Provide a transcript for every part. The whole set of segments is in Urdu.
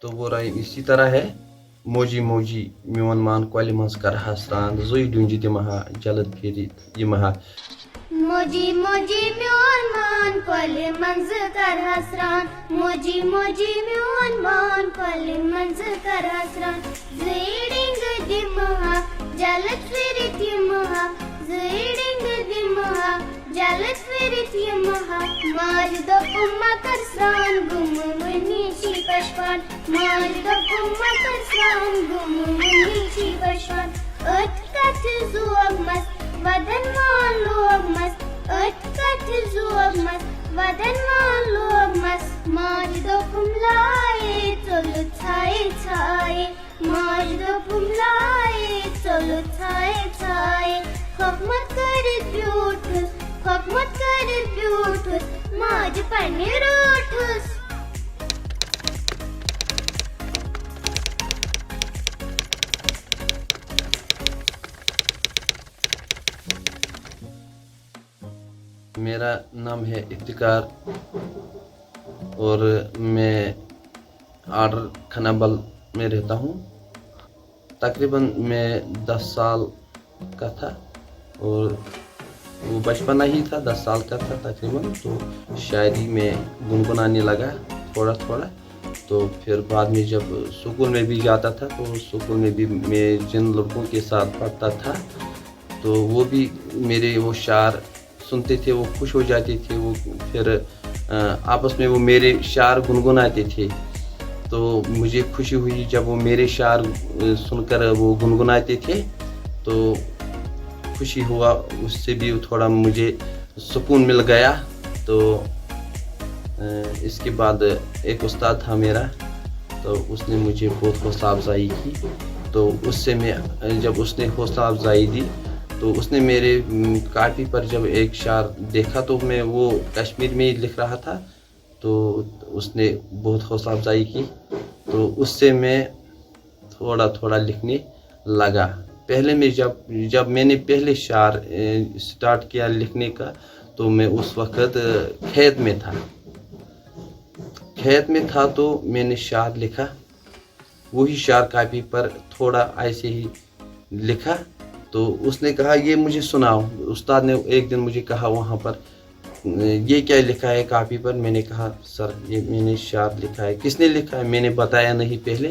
تو وہ رائم اسی طرح ہے: موجی موجی میون مان کۄلہِ منٛز کرہا سرٛان، زٕے ڈُنجہِ دِمہا جلد پھِرِ یِمہا. موجی موجی میون مان کۄلہِ منٛز کرہا سرٛان، موجی موجی میون مان کۄلہِ منٛز کرہا سرٛان، زٕے ڈِنگہٕ دِمہا جلد پھِرِتھ یِمہا، زٕے ڈِنگہٕ دِمہا جلد پھِرِتھ یِمہا. ماجہِ دوٚپُم ما کر سرٛان گوٚمہٕ وٕنی چھی پشپان، ماجہِ دوٚپُم ما کر سرٛان گوٚمہٕ وٕنی چھی پشپان. أتھۍ کتھِ زوگمس ودن وان لوگمس، أتھۍ کتھِ زوگمس ودن وان لوگمس. ماجہِ دوٚپُم لایے ژوٚلہٕ ژھایے ژھایے، ماجہِ دوٚپُم لایے ژوٚلہٕ ژھایے ژھایے. کھوٚکھمت کٔرِتھ بیوٗٹھُس، کھوٚکھمت کٔرِتھ بیوٗٹھُس، ماجہِ پننہِ رٲٹھٕس. میرا نام ہے افتخار اور میں آرڈر کھنابل میں رہتا ہوں. تقریباً میں 10 سال کا تھا اور وہ بچپنا ہی تھا، 10 سال کا تھا تقریباً. تو شاعری میں گنگنانے لگا تھوڑا تھوڑا. تو پھر بعد میں جب اسکول میں بھی جاتا تھا تو اسکول میں بھی میں جن لڑکوں کے ساتھ پڑھتا تھا تو وہ بھی میرے وہ شعر سنتے تھے، وہ خوش ہو جاتے تھے. وہ پھر آپس میں وہ میرے شعر گنگناتے تھے. تو مجھے خوشی ہوئی جب وہ میرے شعر سن کر وہ گنگناتے تھے تو خوشی ہوا، اس سے بھی تھوڑا مجھے سکون مل گیا. تو اس کے بعد ایک استاد تھا میرا، تو اس نے مجھے بہت حوصلہ افزائی کی. تو اس سے میں جب اس نے حوصلہ افزائی دی تو اس نے میرے کاپی پر جب ایک شعر دیکھا تو میں وہ کشمیر میں ہی لکھ رہا تھا، تو اس نے بہت حوصلہ افزائی کی. تو اس سے میں تھوڑا تھوڑا لکھنے لگا. پہلے میں جب میں نے پہلے شعر اسٹارٹ کیا لکھنے کا تو میں اس وقت کھیت میں تھا تو میں نے شعر لکھا. وہی شعر کاپی پر تھوڑا ایسے ہی لکھا. تو اس نے کہا یہ مجھے سناؤ. استاد نے ایک دن مجھے کہا وہاں پر یہ کیا لکھا ہے کاپی پر؟ میں نے کہا سر یہ میں نے شعر لکھا ہے. کس نے لکھا ہے؟ میں نے بتایا نہیں پہلے.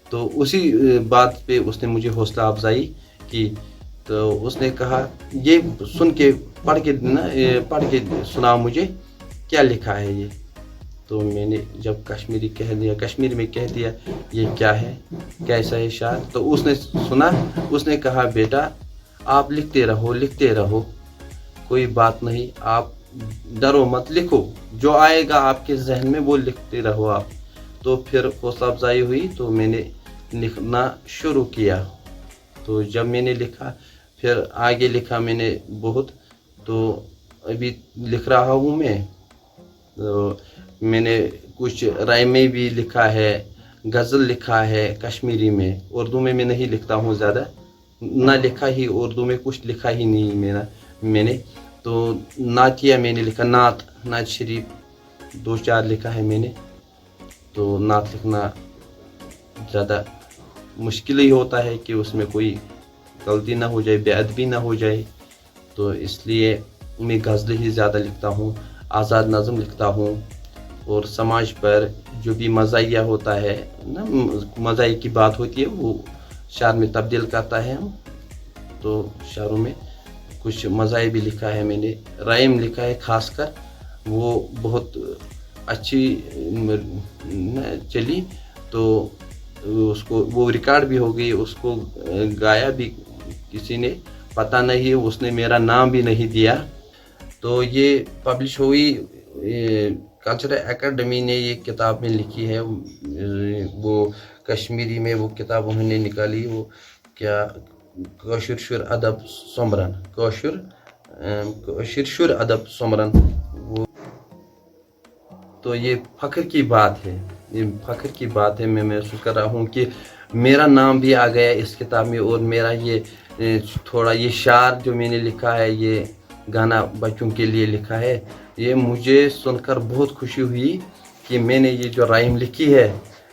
تو اسی بات پہ اس نے مجھے حوصلہ افزائی کی. تو اس نے کہا یہ سن کے پڑھ کے سناؤ مجھے کیا لکھا ہے یہ. تو میں نے جب کشمیری میں کہہ دیا یہ کیا ہے، کیسا ہے شعر. تو اس نے سنا، اس نے کہا بیٹا آپ لکھتے رہو، کوئی بات نہیں، آپ ڈرو مت، لکھو جو آئے گا آپ کے ذہن میں وہ لکھتے رہو آپ. تو پھر حوصلہ افزائی ہوئی تو میں نے لکھنا شروع کیا. تو جب میں نے لکھا پھر آگے لکھا میں نے بہت. تو ابھی لکھ رہا ہوں میں. تو میں نے کچھ رائمیں بھی لکھا ہے، غزل لکھا ہے کشمیری میں. اردو میں نہیں لکھتا ہوں زیادہ، نہ لکھا ہی اردو میں، کچھ لکھا ہی نہیں میں نے. تو نعتیہ میں نے لکھا، نعت شریف 2-4 لکھا ہے میں نے. تو نعت لکھنا زیادہ مشکل ہی ہوتا ہے کہ اس میں کوئی غلطی نہ ہو جائے، بے ادبی نہ ہو جائے. تو اس لیے میں غزل ہی زیادہ لکھتا ہوں، آزاد نظم لکھتا ہوں. اور سماج پر جو بھی مزاحیہ ہوتا ہے نا، مزاحیہ کی بات ہوتی ہے وہ شعر میں تبدیل کرتا ہے ہم. تو شعروں میں کچھ مزاحیہ بھی لکھا ہے میں نے. رائم لکھا ہے خاص کر، وہ بہت اچھی چلی. تو اس کو وہ ریکارڈ بھی ہو گئی، اس کو گایا بھی کسی نے، پتہ نہیں اس نے میرا نام بھی نہیں دیا. تو یہ پبلش ہوئی، کلچرل اکیڈمی نے یہ کتاب میں لکھی ہے. وہ کشمیری میں وہ کتاب انہوں نے نکالی، وہ کیا کٲشُر شُر ادب سومبرن، کٲشُر شُر ادب سومبرن. وہ تو یہ فخر کی بات ہے، میں محسوس کر رہا ہوں کہ میرا نام بھی آ گیا اس کتاب میں. اور میرا یہ تھوڑا یہ شعر جو میں نے لکھا ہے، یہ گانا بچوں کے لیے لکھا ہے، یہ مجھے سن کر بہت خوشی ہوئی کہ میں نے یہ جو رائم لکھی ہے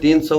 300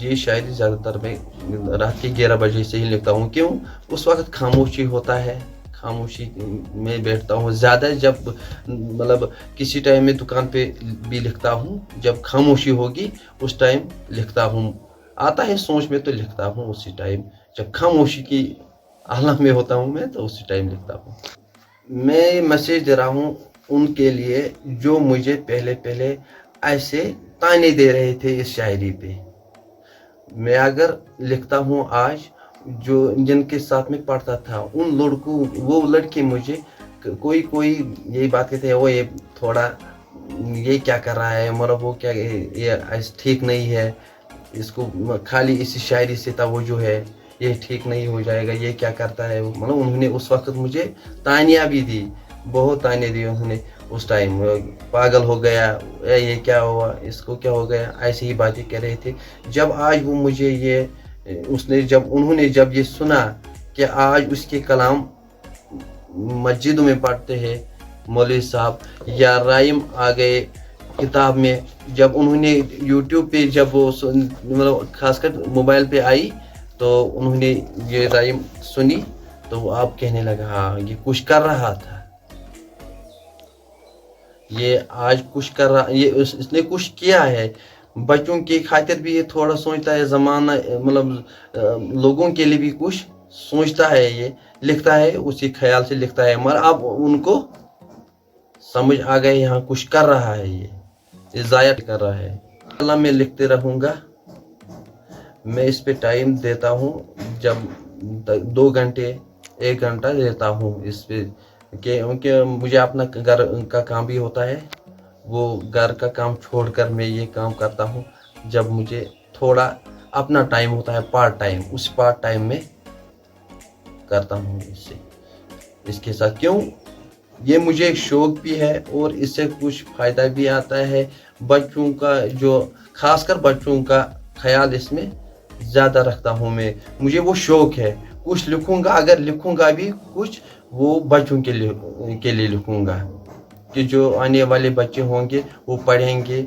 یہ شاعری زیادہ تر میں رات کے 11 بجے سے ہی لکھتا ہوں. کیوں؟ اس وقت خاموشی ہوتا ہے, خاموشی میں بیٹھتا ہوں زیادہ. جب مطلب کسی ٹائم میں دکان پہ بھی لکھتا ہوں, جب خاموشی ہوگی اس ٹائم لکھتا ہوں. آتا ہے سوچ میں تو لکھتا ہوں اسی ٹائم. جب خاموشی کی عالم میں ہوتا ہوں میں تو اسی ٹائم لکھتا ہوں. میں میسیج دے رہا ہوں ان کے لیے جو مجھے پہلے ایسے تانے دے رہے تھے اس شاعری پہ. میں اگر لکھتا ہوں آج, جو جن کے ساتھ میں پڑھتا تھا ان لڑکوں, وہ لڑکے مجھے کوئی یہی بات کہتے ہیں, وہ یہ تھوڑا یہ کیا کر رہا ہے, مطلب وہ کیا یہ ایسے ٹھیک نہیں ہے, اس کو خالی اسی شاعری سے توجہ ہے, یہ ٹھیک نہیں ہو جائے گا, یہ کیا کرتا ہے. مطلب انہوں نے اس وقت مجھے تانیاں بھی دی, بہت تانے دی انہوں نے اس ٹائم. پاگل ہو گیا, یہ کیا ہوا, اس کو کیا ہو گیا, ایسی ہی باتیں کہہ رہے تھے. جب آج وہ مجھے یہ انہوں نے جب یہ سنا کہ آج اس کے کلام مسجدوں میں پڑھتے ہیں مولوی صاحب, یا رائم آ گئے کتاب میں, جب انہوں نے یوٹیوب پہ جب وہ مطلب خاص کر موبائل پہ آئی تو انہوں نے یہ رائم سنی تو وہ آپ کہنے لگا ہاں یہ کچھ کر رہا تھا, یہ آج کچھ کر رہا, یہ اس نے کچھ کیا ہے. بچوں کی خاطر بھی یہ تھوڑا سوچتا ہے, زمانہ مطلب لوگوں کے لیے بھی کچھ سوچتا ہے, یہ لکھتا ہے اسی خیال سے لکھتا ہے. مگر اب ان کو سمجھ آ گئے یہاں کچھ کر رہا ہے, یہ ضائع کر رہا ہے. اللہ میں لکھتے رہوں گا. میں اس پہ ٹائم دیتا ہوں, جب 2 گھنٹے 1 گھنٹہ دیتا ہوں اس پہ, کیونکہ مجھے اپنا گھر کا کام بھی ہوتا ہے. وہ گھر کا کام چھوڑ کر میں یہ کام کرتا ہوں. جب مجھے تھوڑا اپنا ٹائم ہوتا ہے پارٹ ٹائم, اس پارٹ ٹائم میں کرتا ہوں اس کے ساتھ. کیوں؟ یہ مجھے ایک شوق بھی ہے اور اس سے کچھ فائدہ بھی آتا ہے. بچوں کا جو خاص کر بچوں کا خیال اس میں زیادہ رکھتا ہوں میں. مجھے وہ شوق ہے, کچھ لکھوں گا, اگر لکھوں گا بھی کچھ وہ بچوں کے لیے لکھوں گا, کہ جو آنے والے بچے ہوں گے وہ پڑھیں گے